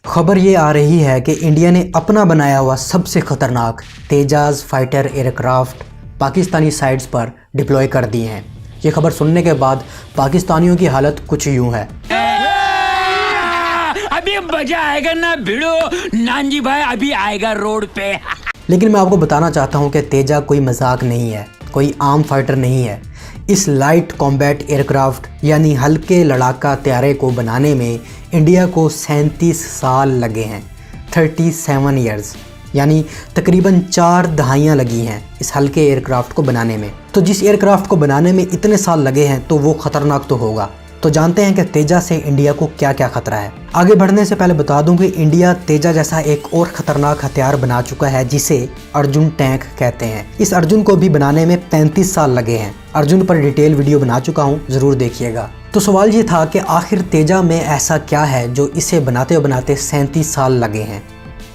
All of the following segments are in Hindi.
खबर ये आ रही है कि इंडिया ने अपना बनाया हुआ सबसे खतरनाक तेजाज फाइटर एयरक्राफ्ट पाकिस्तानी साइट्स पर डिप्लॉय कर दिए हैं। ये खबर सुनने के बाद पाकिस्तानियों की हालत कुछ यूं है। अभी मजा आएगा ना भिड़ो नानजी भाई, अभी आएगा रोड पे। लेकिन मैं आपको बताना चाहता हूं कि तेजा कोई मजाक नहीं है, कोई आम फाइटर नहीं है। इस लाइट कॉम्बैट एयरक्राफ्ट यानी हल्के लड़ाका तैयारे को बनाने में इंडिया को 37 साल लगे हैं। 37 ईयर्स यानी तकरीबन 4 दहाइयाँ लगी हैं इस हल्के एयरक्राफ्ट को बनाने में। तो जिस एयरक्राफ्ट को बनाने में इतने साल लगे हैं तो वो ख़तरनाक तो होगा। तो जानते हैं कि तेजा से इंडिया को क्या क्या खतरा है। आगे बढ़ने से पहले बता दूं कि इंडिया तेजा जैसा एक और ख़तरनाक हथियार बना चुका है जिसे अर्जुन टैंक कहते हैं। इस अर्जुन को भी बनाने में 35 साल लगे हैं। अर्जुन पर डिटेल वीडियो बना चुका हूं, ज़रूर देखिएगा। तो सवाल ये था कि आखिर तेजा में ऐसा क्या है जो इसे बनाते 37 साल लगे हैं।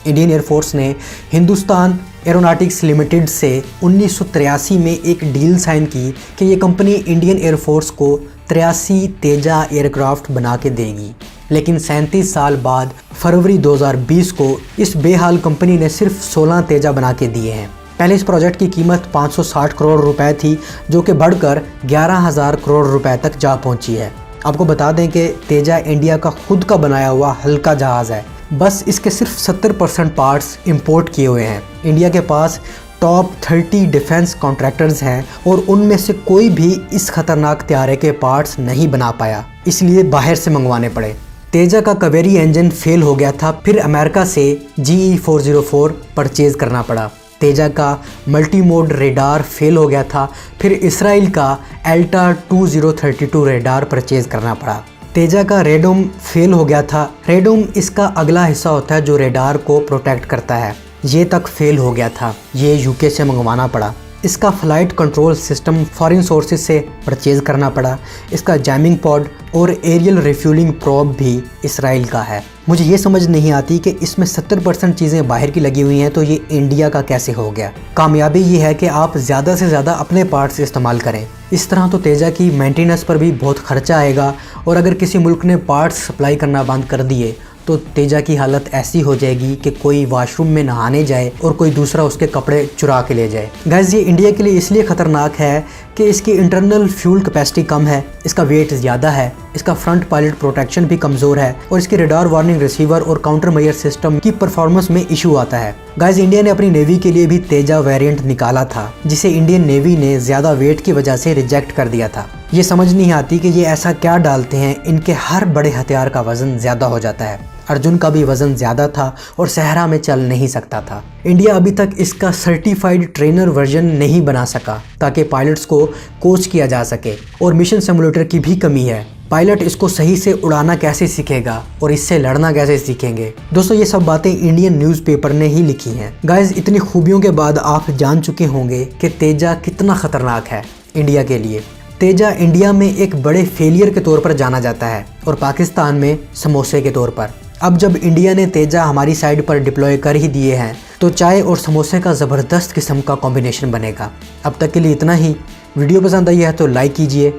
इंडियन एयरफोर्स ने हिंदुस्तान एरोनॉटिक्स लिमिटेड से 1983 में एक डील साइन की कि ये कंपनी इंडियन एयरफोर्स को 83 तेजा एयरक्राफ्ट बना के देगी। लेकिन 37 साल बाद फरवरी 2020 को इस बेहाल कंपनी ने सिर्फ 16 तेजा बना के दिए हैं। पहले इस प्रोजेक्ट की कीमत 560 करोड़ रुपए थी, जो कि बढ़कर 11,000 करोड़ रुपए तक जा पहुंची है। आपको बता दें कि तेजा इंडिया का खुद का बनाया हुआ हल्का जहाज़ है, बस इसके सिर्फ 70% पार्ट्स इंपोर्ट किए हुए हैं। इंडिया के पास टॉप 30 डिफेंस कॉन्ट्रैक्टर्स हैं और उनमें से कोई भी इस खतरनाक तैयारे के पार्ट्स नहीं बना पाया, इसलिए बाहर से मंगवाने पड़े। तेजा का कवेरी इंजन फेल हो गया था, फिर अमेरिका से GE404 परचेज करना पड़ा। तेजा का मल्टी मोड रेडार फेल हो गया था, फिर इसराइल का एल्टा 2032 रेडार परचेज करना पड़ा। तेजा का रेडोम फेल हो गया था। रेडोम इसका अगला हिस्सा होता है जो रेडार को प्रोटेक्ट करता है, ये तक फेल हो गया था, ये यूके से मंगवाना पड़ा। इसका flight control system foreign sources से परचेज करना पड़ा। इसका जैमिंग पॉड और एरियल रिफ्यूलिंग प्रोब भी इसराइल का है। मुझे ये समझ नहीं आती कि इसमें 70% चीज़ें बाहर की लगी हुई हैं तो ये इंडिया का कैसे हो गया। कामयाबी ये है कि आप ज़्यादा से ज़्यादा अपने पार्ट्स इस्तेमाल करें। इस तरह तो तेजा की मेंटेनेंस पर भी बहुत खर्चा आएगा, और अगर किसी मुल्क ने पार्ट्स सप्लाई करना बंद कर दिए तो तेजा की हालत ऐसी हो जाएगी कि कोई वॉशरूम में नहाने जाए और कोई दूसरा उसके कपड़े चुरा के ले जाए। गाइस, ये इंडिया के लिए इसलिए ख़तरनाक है कि इसकी इंटरनल फ्यूल कैपेसिटी कम है, इसका वेट ज़्यादा है, इसका फ्रंट पायलट प्रोटेक्शन भी कमज़ोर है, और इसके रडार वार्निंग रिसीवर और काउंटर मेयर सिस्टम की परफॉर्मेंस में इशू आता है। गाइस, इंडिया ने अपनी नेवी के लिए भी तेजा वेरिएंट निकाला था, जिसे इंडियन नेवी ने ज़्यादा वेट की वजह से रिजेक्ट कर दिया था। ये समझ नहीं आती कि ये ऐसा क्या डालते हैं, इनके हर बड़े हथियार का वज़न ज़्यादा हो जाता है। अर्जुन का भी वज़न ज़्यादा था और सहरा में चल नहीं सकता था। इंडिया अभी तक इसका सर्टिफाइड ट्रेनर वर्जन नहीं बना सका ताकि पायलट्स को कोच किया जा सके, और मिशन सिमुलेटर की भी कमी है। पायलट इसको सही से उड़ाना कैसे सीखेगा और इससे लड़ना कैसे सीखेंगे। दोस्तों, ये सब बातें इंडियन न्यूज़पेपर ने ही लिखी हैं। गाइस, इतनी खूबियों के बाद आप जान चुके होंगे कि तेजा कितना ख़तरनाक है इंडिया के लिए। तेजा इंडिया में एक बड़े फेलियर के तौर पर जाना जाता है और पाकिस्तान में समोसे के तौर पर। अब जब इंडिया ने तेजा हमारी साइड पर डिप्लॉय कर ही दिए हैं तो चाय और समोसे का ज़बरदस्त किस्म का कॉम्बिनेशन बनेगा। अब तक के लिए इतना ही। वीडियो पसंद आई है तो लाइक कीजिए,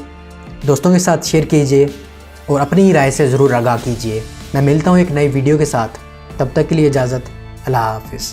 दोस्तों के साथ शेयर कीजिए और अपनी ही राय से ज़रूर आगाह कीजिए। मैं मिलता हूँ एक नई वीडियो के साथ, तब तक के लिए इजाज़त। अल्लाह हाफ़िज़।